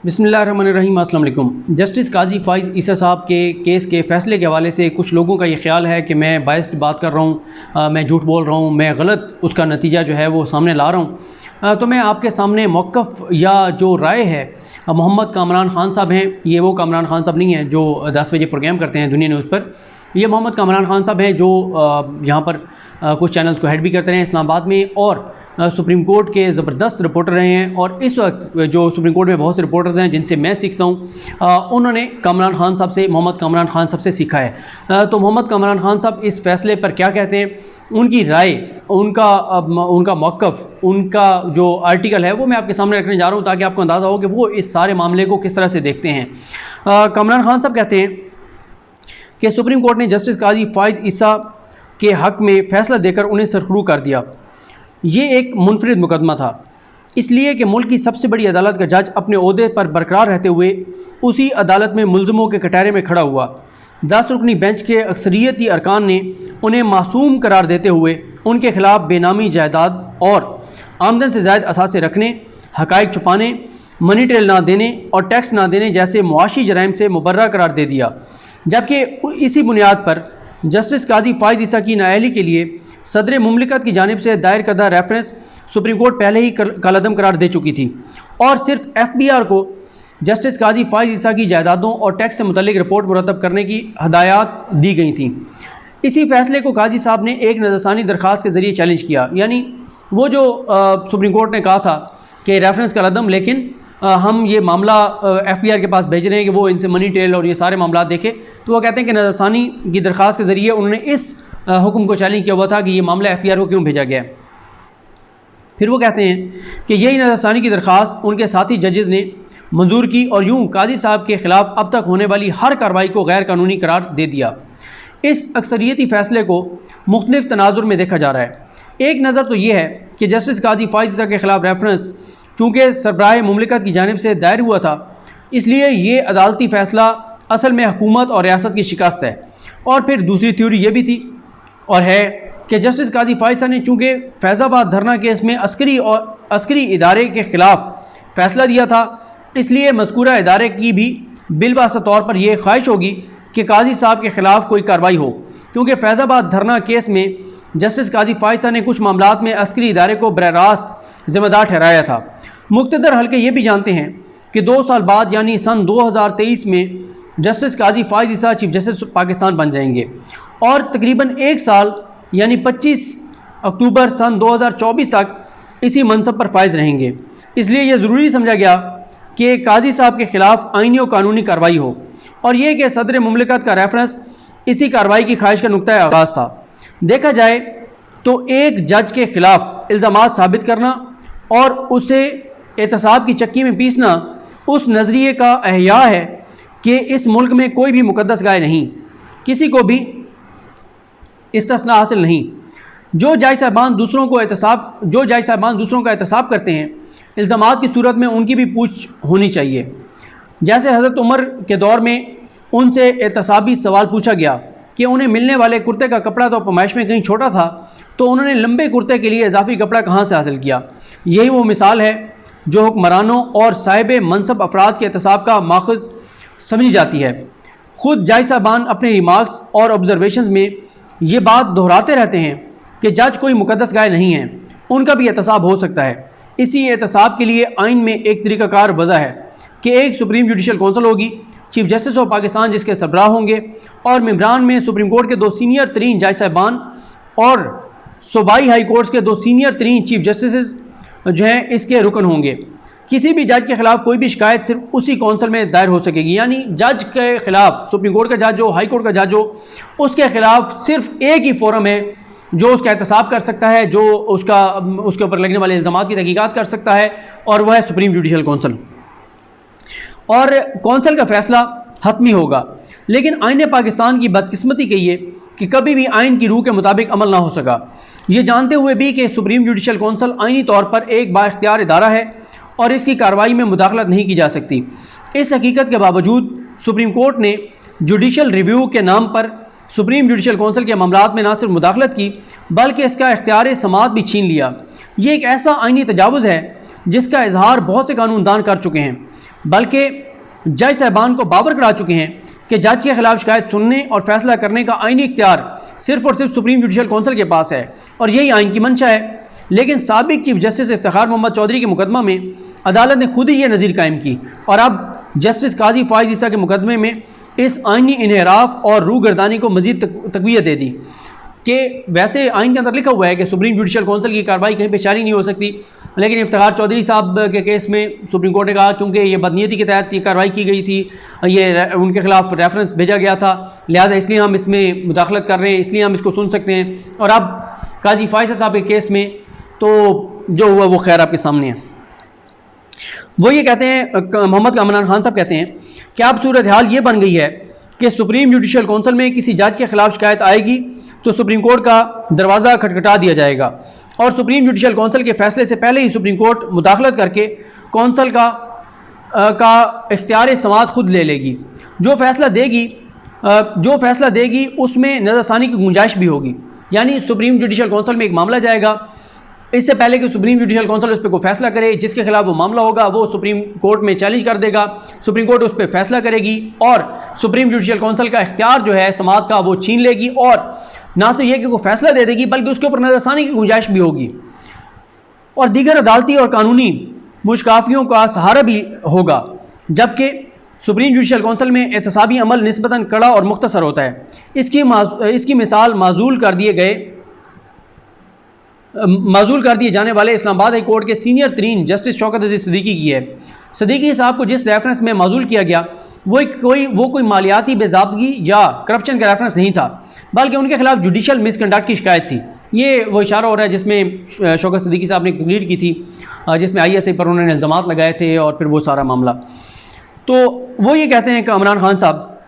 बिस्मिल्लाहिर्रहमानिर्रहीम। अस्सलाम वालेकुम। जस्टिस काजी फ़ाइज़ ईसा साहब के केस के फ़ैसले के हवाले से कुछ लोगों का ये ख्याल है कि मैं बायस्ड बात कर रहा हूँ, मैं झूठ बोल रहा हूँ, मैं गलत उसका नतीजा जो है वो सामने ला रहा हूँ। तो मैं आपके सामने मौक़िफ़ या जो राय है, मोहम्मद कामरान ख़ान साहब हैं, ये वो कामरान ख़ान साहब नहीं हैं जो 10 बजे प्रोग्राम करते हैं दुनिया न्यूज़ पर। ये मोहम्मद कामरान ख़ान साहब हैं जो यहाँ पर कुछ चैनल्स को हेड भी करते रहे हैं इस्लामाबाद में, और सुप्रीम कोर्ट के ज़बरदस्त रिपोर्टर रहे हैं। और इस वक्त जो सुप्रीम कोर्ट में बहुत से रिपोर्टर्स हैं जिनसे मैं सीखता हूँ, उन्होंने कामरान ख़ान साहब से, मोहम्मद कामरान ख़ान साहब से सीखा है। तो मोहम्मद कामरान ख़ान साहब इस फ़ैसले पर क्या कहते हैं, उनकी राय, उनका मौक़िफ़, उनका जो आर्टिकल है वो मैं आपके सामने रखने जा रहा हूँ ताकि आपको अंदाज़ा हो कि वो इस सारे मामले को किस तरह से देखते हैं। कामरान ख़ान साहब कहते हैं कि सुप्रीम कोर्ट ने जस्टिस काजी फ़ाइज़ ईसा के हक़ में फ़ैसला देकर उन्हें सरखरू कर दिया। ये एक मुनफरिद मुकदमा था, इसलिए कि मुल्क की सबसे बड़ी अदालत का जज अपने ओहदे पर बरकरार रहते हुए उसी अदालत में मुलज़िमों के कटहरे में खड़ा हुआ। 10 रुकनी बेंच के अक्सरियती अरकान ने उन्हें मासूम करार देते हुए उनके खिलाफ बेनामी जायदाद और आमदन से ज़ायद असासे रखने, हक़ाइक़ छुपाने, मनी ट्रेल ना देने और टैक्स ना देने जैसे मुआशी जराइम से मुबर्रा करार दे दिया। जबकि इसी बुनियाद पर जस्टिस काजी फ़ाइज़ ईसा की नाअहली के लिए सदर मुमलिकत की जानिब से दायर करदा रेफरेंस सुप्रीम कोर्ट पहले ही कालअदम करार दे चुकी थी, और सिर्फ FBR को जस्टिस काजी फ़ाइज़ ईसा की जायदादों और टैक्स से मुतल्लिक रिपोर्ट मुरतब करने की हदायत दी गई थी। इसी फैसले को काजी साहब ने एक नज़रसानी दरख्वास्त के ज़रिए चैलेंज किया, यानी वो जो सुप्रीम कोर्ट ने कहा था कि रेफरेंस कालअदम, लेकिन हम ये मामला FBR के पास भेज रहे हैं कि वो इनसे मनी ट्रेल और ये सारे मामला देखे, तो वो कहते हैं कि नज़रसानी की दरख्वास्त के ज़रिए उन्होंने इस हुक्म को चैलेंज किया हुआ था कि ये मामला FBR को क्यों भेजा गया है। फिर वो कहते हैं कि यही नज़रसानी की दरख्वास्त उनके साथी जजेज़ ने मंजूर की और यूँ काजी साहब के ख़िलाफ़ अब तक होने वाली हर कार्रवाई को गैर कानूनी करार दे दिया। इस अक्सरियती फ़ैसले को मुख्तलिफ तनाजुर में देखा जा रहा है। एक नज़र तो ये है कि जस्टिस काजी फ़ाइज़ ईसा के ख़िलाफ़ रेफरेंस चूँकि सरबराह मुमलिकत की जानिब से दायर हुआ था, इसलिए ये अदालती फ़ैसला असल में हुकूमत और रियासत की शिकस्त है। और फिर दूसरी थ्योरी ये भी थी और है कि जस्टिस काजी फ़ाइज़ ईसा ने चूँकि फैज़ाबाद धरना केस में अस्करी इदारे के ख़िलाफ़ फ़ैसला दिया था, इसलिए मज़कूरा इदारे की भी बिलवास्ता तौर पर यह ख्वाहिश होगी कि काजी साहब के ख़िलाफ़ कोई कार्रवाई हो, क्योंकि फैज़ाबाद धरना केस में जस्टिस काजी फ़ाइज़ ईसा ने कुछ मामलात में अस्करी इदारे को बराह रास्त ज़िम्मेदार ठहराया था। मुक़्तदर हल्के ये भी जानते हैं कि 2 साल बाद यानी सन 2023 में जस्टिस काजी फ़ाइज़ ईसा चीफ जस्टिस पाकिस्तान बन जाएंगे और तकरीबन 1 साल यानी 25 अक्टूबर सन 2024 तक इसी मनसब पर फाइज रहेंगे। इसलिए यह ज़रूरी समझा गया कि काजी साहब के ख़िलाफ़ आइनी और कानूनी कार्रवाई हो, और यह कि सदर मुमलिकत का रेफरेंस इसी कार्रवाई की ख्वाहिश का नुक्ता आगाज़ था। देखा जाए तो एक जज के ख़िलाफ़ इल्ज़ामात साबित करना और उसे एहतसाब की चक्की में पीसना उस नज़रिए का एहया है कि इस मुल्क में कोई भी मुकद्दस गाय नहीं, किसी को भी इस्तिस्ना हासिल नहीं। जो जज साहबान दूसरों का एहतसाब करते हैं, इल्ज़ामात की सूरत में उनकी भी पूछ होनी चाहिए। जैसे हज़रत उमर के दौर में उनसे एहतसाबी सवाल पूछा गया कि उन्हें मिलने वाले कुर्ते का कपड़ा तो पैमाइश में कहीं छोटा था, तो उन्होंने लंबे कुर्ते के लिए इजाफी कपड़ा कहाँ से हासिल किया। यही वो मिसाल है जो हुक्मरानों और साहिब मनसब अफराद के एहतसाब का माखज़ समझी जाती है। ख़ुद जज साहबान अपने रिमार्क्स और ऑब्जर्वेशंस में ये बात दोहराते रहते हैं कि जज कोई मुकद्दस गाय नहीं है, उनका भी एहतसाब हो सकता है। इसी एहतसाब के लिए आइन में एक तरीक़ाकार वज़ा है कि एक सुप्रीम जुडिशल कौंसिल होगी, चीफ जस्टिस ऑफ पाकिस्तान जिसके सरबराह होंगे, और मेंबरान में सुप्रीम कोर्ट के 2 सीनियर तरीन जज साहबान और सूबाई हाई कोर्ट्स के 2 सीनियर तरीन चीफ जस्टिस जो हैं इसके रुकन होंगे। किसी भी जज के ख़िलाफ़ कोई भी शिकायत सिर्फ उसी कौंसिल में दायर हो सकेगी, यानी जज के ख़िलाफ़, सुप्रीम कोर्ट का जज हो, हाई कोर्ट का जज हो, उसके ख़िलाफ़ सिर्फ एक ही फोरम है जो उसका एहतसाब कर सकता है, जो उसके ऊपर लगने वाले इल्ज़ामात की तहकीकात कर सकता है, और वह है सुप्रीम जुडिशल कौंसिल। और कौंसिल का फ़ैसला हतमी होगा। लेकिन आइन पाकिस्तान की बदकिस्मती कही है कि कभी भी आइन की रूह के मुताबिक अमल ना हो सका, ये जानते हुए भी कि सुप्रीम जुडिशल कौंसिल आइनी तौर पर एक बाइख्तियार इदारा है और इसकी कार्रवाई में मुदाखलत नहीं की जा सकती। इस हकीकत के बावजूद सुप्रीम कोर्ट ने जुडिशल रिव्यू के नाम पर सुप्रीम जुडिशल कौंसिल के मामलात में न सिर्फ मुदाखलत की बल्कि इसका इख्तियार समाअत भी छीन लिया। ये एक ऐसा आइनी तजावुज़ है जिसका इजहार बहुत से कानूनदान कर चुके हैं। बल्कि जज साहबान को बावर करा चुके हैं कि जज के खिलाफ शिकायत सुनने और फैसला करने का आईनी इख्तियार सिर्फ और सिर्फ सुप्रीम जुडिशल कौंसिल के पास है और यही आइन की मंशा है। लेकिन साबिक चीफ जस्टिस इफ्तिखार मोहम्मद चौधरी के मुकदमा में अदालत ने खुद ही ये नज़ीर कायम की और अब जस्टिस काजी फाइज ईसा के मुकदमे में इस आइनी इन्हराफ और रूगर्दानी को मज़ीद तक़वियत दे दी कि वैसे आइन के अंदर लिखा हुआ है कि सुप्रीम जुडिशल कौंसिल की कार्रवाई कहीं पे जारी नहीं हो सकती, लेकिन इफ्तिखार चौधरी साहब के केस में सुप्रीम कोर्ट ने कहा क्योंकि ये बदनीयती के तहत ये कार्रवाई की गई थी, ये उनके खिलाफ रेफरेंस भेजा गया था, लिहाजा इसलिए हम इसमें मुदाखलत कर रहे हैं, इसलिए हम इसको सुन सकते हैं। और अब काजी फाइज साहब के केस में तो जो हुआ वो खैर आपके सामने है। वो ये कहते हैं, मोहम्मद कामरान खान साहब कहते हैं कि अब सूरत हाल ये बन गई है कि सुप्रीम जुडिशल कौंसिल में किसी जज के खिलाफ शिकायत आएगी तो सुप्रीम कोर्ट का दरवाज़ा खटखटा दिया जाएगा और सुप्रीम जुडिशल कौंसिल के फैसले से पहले ही सुप्रीम कोर्ट मुदाखलत करके कौंसिल का इख्तियार समाअत खुद ले लेगी। जो फैसला देगी उसमें नज़रसानी की गुंजाइश भी होगी, यानी सुप्रीम जुडिशल कौंसिल में एक मामला जाएगा, इससे पहले कि सुप्रीम जुडिशल कौंसिल उस पर कोई फैसला करे, जिसके खिलाफ वो मामला होगा वो सुप्रीम कोर्ट में चैलेंज कर देगा, सुप्रीम कोर्ट उस पर फैसला करेगी और सुप्रीम जुडिशल कौंसिल का इख्तियार जो है समाअत का वो छीन लेगी और ना सिर्फ ये कि वो फैसला दे देगी बल्कि उसके ऊपर नज़रसानी की गुंजाइश भी होगी और दीगर अदालती और कानूनी मुश्काफियों का सहारा भी होगा। जबकि सुप्रीम जुडिशल कौंसिल में एहतसाबी अमल निस्बतन कड़ा और मुख्तसर होता है। इसकी मिसाल माजूल कर दिए जाने वाले इस्लामाबाद हाई कोर्ट के सीनियर तरीन जस्टिस शौकत अजीज़ सिद्दीकी की है। सिद्दीकी साहब को जिस रेफरेंस में माजूल किया गया वो कोई मालियाती बेज़ाब्तगी या करप्शन का रेफरेंस नहीं था, बल्कि उनके खिलाफ जुडिशल मिसकंडक्ट की शिकायत थी। ये वो इशारा हो रहा है जिसमें शौकत सिद्दीकी साहब ने एक तकरीर की थी जिसमें ISI पर उन्होंने इल्ज़ामात लगाए थे और फिर वो सारा मामला। तो वो ये कहते हैं कि कामरान खान साहब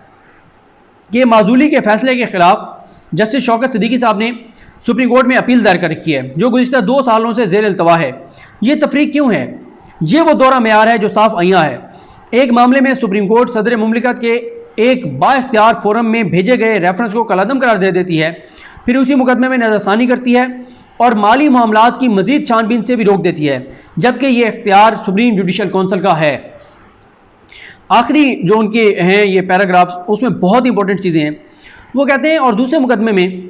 कि माजूली के फैसले के ख़िलाफ़ जस्टिस शौकत सिद्दीकी साहब ने सुप्रीम कोर्ट में अपील दायर कर रखी है जो गुज़िश्ता 2 सालों से ज़ेर इल्तवा है। ये तफरीक क्यों है? ये वो दोहरा मेयार है जो साफ अयां है। एक मामले में सुप्रीम कोर्ट सदर मुमलिकत के एक बाइख्तियार फोरम में भेजे गए रेफरेंस को कलअदम करार दे देती है, फिर उसी मुकदमे में नज़रसानी करती है और माली मामलात की मज़ीद छानबीन से भी रोक देती है, जबकि ये इख्तियार सुप्रीम जुडिशल कौंसिल का है। आखिरी जो उनके हैं ये पैराग्राफ्स, उसमें बहुत इंपॉर्टेंट चीज़ें हैं। वो कहते हैं और दूसरे मुकदमे में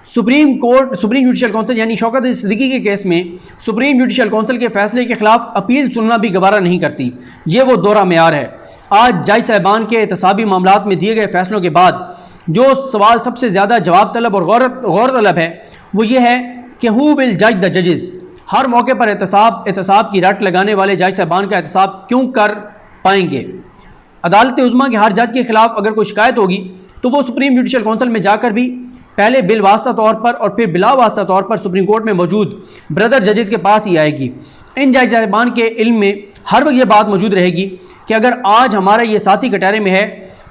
सुप्रीम जुडिशल कौंसिल यानी शौकत सिद्दीकी के केस में सुप्रीम जुडिशल कौंसिल के फैसले के खिलाफ अपील सुनना भी गवारा नहीं करती। ये वो दोहरा मेयार है। आज जज साहबान के एहतसाबी मामलात में दिए गए फैसलों के बाद जो सवाल सबसे ज़्यादा जवाब तलब और गौर तलब है वो ये है कि हु विल जज द जजेस। हर मौके पर एहतसाब की रट लगाने वाले जज साहबान का एहतसाब क्यों कर पाएंगे? अदालत उज़्मा के हर जज के खिलाफ अगर कोई शिकायत होगी तो वो सुप्रीम जुडिशल कौंसिल में जाकर भी पहले बिल वास्ता तौर पर और फिर बिला वास्ता तौर पर सुप्रीम कोर्ट में मौजूद ब्रदर जजेस के पास ही आएगी। इन जज साहबान के इल्म में हर वक्त ये बात मौजूद रहेगी कि अगर आज हमारा ये साथी कटहरे में है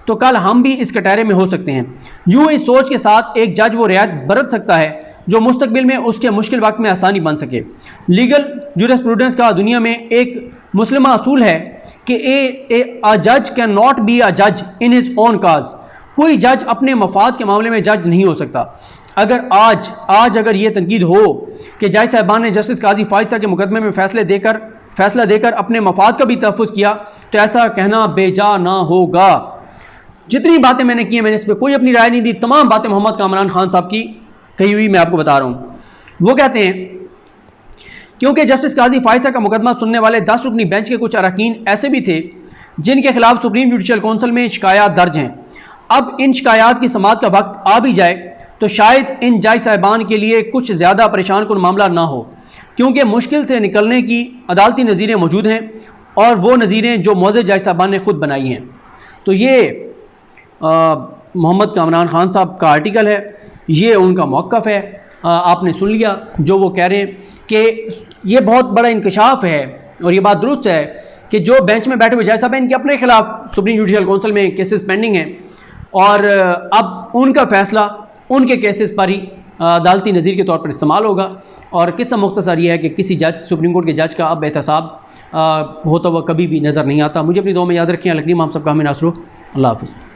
तो कल हम भी इस कटहरे में हो सकते हैं। यूँ इस सोच के साथ एक जज वो रियायत बरत सकता है जो मुस्तकबिल में उसके मुश्किल वक्त में आसानी बन सके। लीगल जूरिस्प्रूडेंस का दुनिया में एक मुस्लिमा असूल है कि a जज कैन नॉट बी अ जज इन हिज ओन काज। कोई जज अपने मफाद के मामले में जज नहीं हो सकता। अगर आज अगर ये तनकीद हो कि जज साहबान ने जस्टिस काजी फाइज साहब के मुकदमे में फैसला देकर अपने मफाद का भी तहफ़्फ़ुज़ किया तो ऐसा कहना बेजा ना होगा। जितनी बातें मैंने की हैं मैंने इस पर कोई अपनी राय नहीं दी, तमाम बातें मोहम्मद कामरान खान साहब की कही हुई मैं आपको बता रहा हूँ। वो कहते हैं क्योंकि जस्टिस काजी फाइज साहब का मुकदमा सुनने वाले 10 रुकनी बेंच के कुछ अरकान ऐसे भी थे जिनके खिलाफ सुप्रीम जुडिशल कौंसिल में शिकायत दर्ज हैं। अब इन शिकायत की समाअत का वक्त आ भी जाए तो शायद इन जज साहबान के लिए कुछ ज़्यादा परेशान कुन मामला ना हो, क्योंकि मुश्किल से निकलने की अदालती नज़ीरें मौजूद हैं और वो नज़ीरें जो मौजूद जज साहबान ने ख़ुद बनाई हैं। तो ये मोहम्मद कामरान खान साहब का आर्टिकल है, ये उनका मौक़िफ़ है। आपने सुन लिया जो वो कह रहे हैं कि ये बहुत बड़ा इंकशाफ है और ये बात दुरुस्त है कि जो बेंच में बैठे हुए जज साहब हैं इनके अपने खिलाफ सुप्रीम जुडिशल कौंसिल में केसेस पेंडिंग हैं और अब उनका फ़ैसला उनके केसेस पर ही अदालती नज़ीर के तौर पर इस्तेमाल होगा। और किस्सा मुख्तसर ये है कि किसी जज सुप्रीम कोर्ट के जज का अब एहतसाब होता हुआ कभी भी नज़र नहीं आता। मुझे अपनी दुआ में याद रखें। अलकरीम हम सबका हमें नासरो। अल्लाह हाफ़िज़।